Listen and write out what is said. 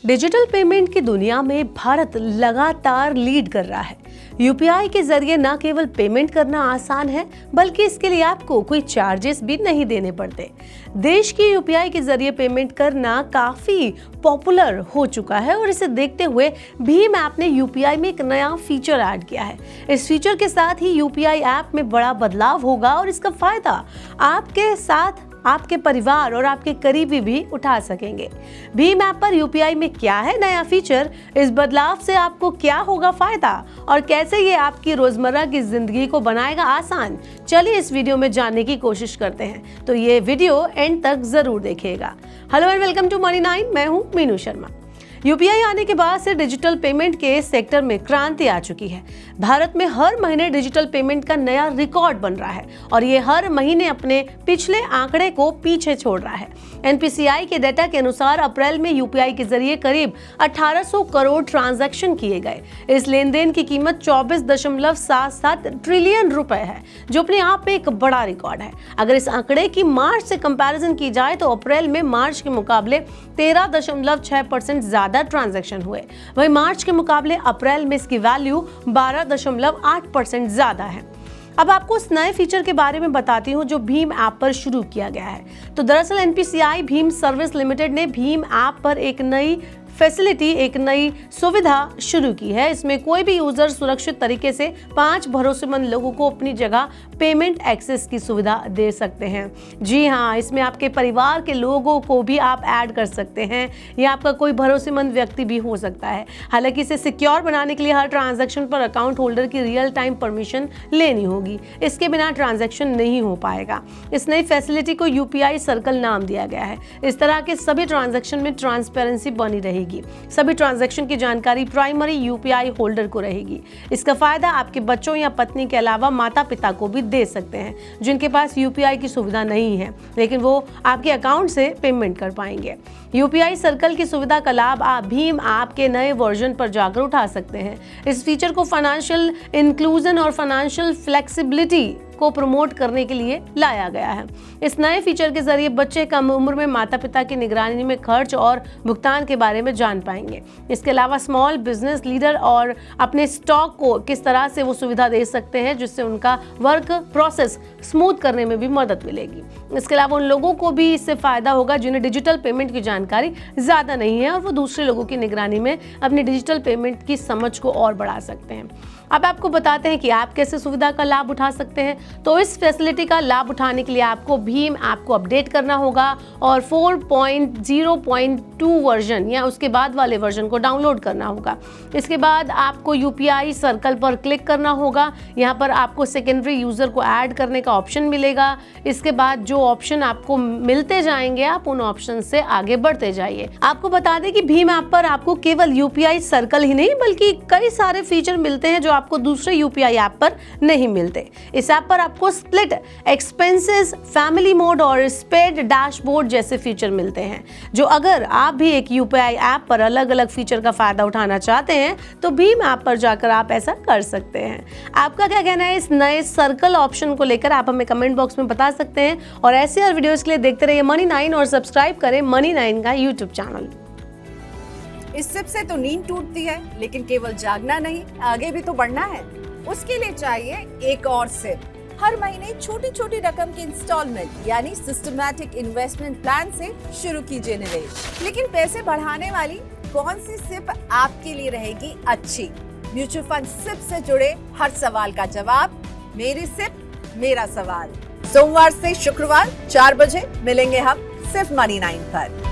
Digital payment की दुनिया में भारत लगातार लीड कर रहा है। यूपीआई के जरिए न केवल पेमेंट करना आसान है, बल्कि इसके लिए आपको कोई चार्जेस भी नहीं देने पड़ते। देश की यूपीआई के जरिए पेमेंट करना काफी पॉपुलर हो चुका है और इसे देखते हुए भीम ऐप ने यूपीआई में एक नया फीचर ऐड किया है। इस फीचर के साथ ही यूपीआई ऐप में बड़ा बदलाव होगा और इसका फायदा आपके साथ आपके परिवार और आपके करीबी भी उठा सकेंगे। भीम ऐप पर यूपीआई में क्या है नया फीचर, इस बदलाव से आपको क्या होगा फायदा और कैसे ये आपकी रोजमर्रा की जिंदगी को बनाएगा आसान, चलिए इस वीडियो में जानने की कोशिश करते हैं। तो ये वीडियो एंड तक जरूर देखिएगा। Hello and welcome to money 9, मैं हूँ मीनू शर्मा। यूपीआई आने के बाद से डिजिटल पेमेंट के सेक्टर में क्रांति आ चुकी है। भारत में हर महीने डिजिटल पेमेंट का नया रिकॉर्ड बन रहा है और ये हर महीने अपने पिछले आंकड़े को पीछे छोड़ रहा है। एनपीसीआई के डेटा के अनुसार अप्रैल में यूपीआई के जरिए करीब 1800 करोड़ ट्रांजैक्शन किए गए। इस लेन देन की कीमत 24.77 ट्रिलियन रुपए है, जो अपने आप में एक बड़ा रिकॉर्ड है। अगर इस आंकड़े की मार्च से कंपैरिजन की जाए तो अप्रैल में मार्च के मुकाबले 13.6% ज्यादा ट्रांजैक्शन हुए। वहीं मार्च के मुकाबले अप्रैल में इसकी वैल्यू 12.8% ज्यादा है। अब आपको इस नए फीचर के बारे में बताती हूँ जो भीम ऐप पर शुरू किया गया है। तो दरअसल एनपीसीआई भीम सर्विस लिमिटेड ने भीम ऐप पर एक नई फैसिलिटी, एक नई सुविधा शुरू की है। इसमें कोई भी यूजर सुरक्षित तरीके से 5 भरोसेमंद लोगों को अपनी जगह पेमेंट एक्सेस की सुविधा दे सकते हैं। जी हाँ, इसमें आपके परिवार के लोगों को भी आप ऐड कर सकते हैं या आपका कोई भरोसेमंद व्यक्ति भी हो सकता है। हालांकि इसे सिक्योर बनाने के लिए हर ट्रांजैक्शन पर अकाउंट होल्डर की रियल टाइम परमिशन लेनी होगी। इसके बिना ट्रांजैक्शन नहीं हो पाएगा। इस नई फैसिलिटी को यूपीआई सर्कल नाम दिया गया है। इस तरह के सभी ट्रांजैक्शन में ट्रांसपेरेंसी बनी रहेगी। सभी ट्रांजैक्शन की जानकारी प्राइमरी यूपीआई होल्डर को रहेगी। इसका फायदा आपके बच्चों या पत्नी के अलावा माता पिता को भी दे सकते हैं, जिनके पास यूपीआई की सुविधा नहीं है, लेकिन वो आपके अकाउंट से पेमेंट कर पाएंगे। यूपीआई सर्कल की सुविधा का लाभ आप भीम ऐप के नए वर्जन पर जाकर उठा सकते हैं। इस फीचर को फाइनेंशियल इंक्लूजन और फाइनेंशियल फ्लेक्सिबिलिटी को प्रमोट करने के लिए लाया गया है। इस नए फीचर के जरिए बच्चे कम उम्र में माता पिता की निगरानी में खर्च और भुगतान के बारे में जान पाएंगे। इसके अलावा स्मॉल बिजनेस लीडर और अपने स्टॉक को किस तरह से वो सुविधा दे सकते हैं, जिससे उनका वर्क प्रोसेस स्मूथ करने में भी मदद मिलेगी। इसके अलावा उन लोगों को भी इससे फायदा होगा जिन्हें डिजिटल पेमेंट की जानकारी ज्यादा नहीं है और वो दूसरे लोगों की निगरानी में अपनी डिजिटल पेमेंट की समझ को और बढ़ा सकते हैं। अब आपको बताते हैं कि आप कैसे सुविधा का लाभ उठा सकते हैं। तो इस फैसिलिटी का लाभ उठाने के लिए आपको भीम ऐप को अपडेट करना होगा और 4.0.2 वर्जन या उसके बाद वाले वर्जन को डाउनलोड करना होगा। इसके बाद आपको यूपीआई सर्कल पर क्लिक करना होगा। यहाँ पर आपको सेकेंडरी यूजर को ऐड करने का ऑप्शन मिलेगा। इसके बाद जो ऑप्शन आपको मिलते जाएंगे, आप उन ऑप्शन से आगे बढ़ते जाइए। आपको बता दें कि भीम ऐप पर आपको केवल यूपीआई सर्कल ही नहीं, बल्कि कई सारे फीचर मिलते हैं जो आपको दूसरे यूपीआई ऐप पर नहीं मिलते। इस ऐप पर आपको स्प्लिट एक्सपेंसेस, फैमिली मोड और स्पेड डैशबोर्ड जैसे फीचर मिलते हैं, जो अगर आप भी एक यूपीआई ऐप पर अलग अलग फीचर का फायदा उठाना चाहते हैं तो भीम ऐप पर जाकर आप ऐसा कर सकते हैं। आपका क्या कहना है इस नए सर्कल ऑप्शन को लेकर, आप हमें कमेंट बॉक्स में बता सकते हैं। और ऐसे और वीडियोस के लिए देखते रहिए मनी 9 और सब्सक्राइब करें मनी 9 का यूट्यूब चैनल। इस सिप से तो नींद टूटती है, लेकिन केवल जागना नहीं, आगे भी तो बढ़ना है। उसके लिए चाहिए एक और सिप। हर महीने छोटी छोटी रकम की इंस्टॉलमेंट यानी सिस्टमैटिक इन्वेस्टमेंट प्लान से शुरू कीजिए निवेश। लेकिन पैसे बढ़ाने वाली कौन सी सिप आपके लिए रहेगी अच्छी? म्यूचुअल फंड सिप से जुड़े हर सवाल का जवाब मेरी सिप मेरा सवाल। सोमवार से शुक्रवार 4 बजे मिलेंगे हम सिर्फ मनी 9 पर।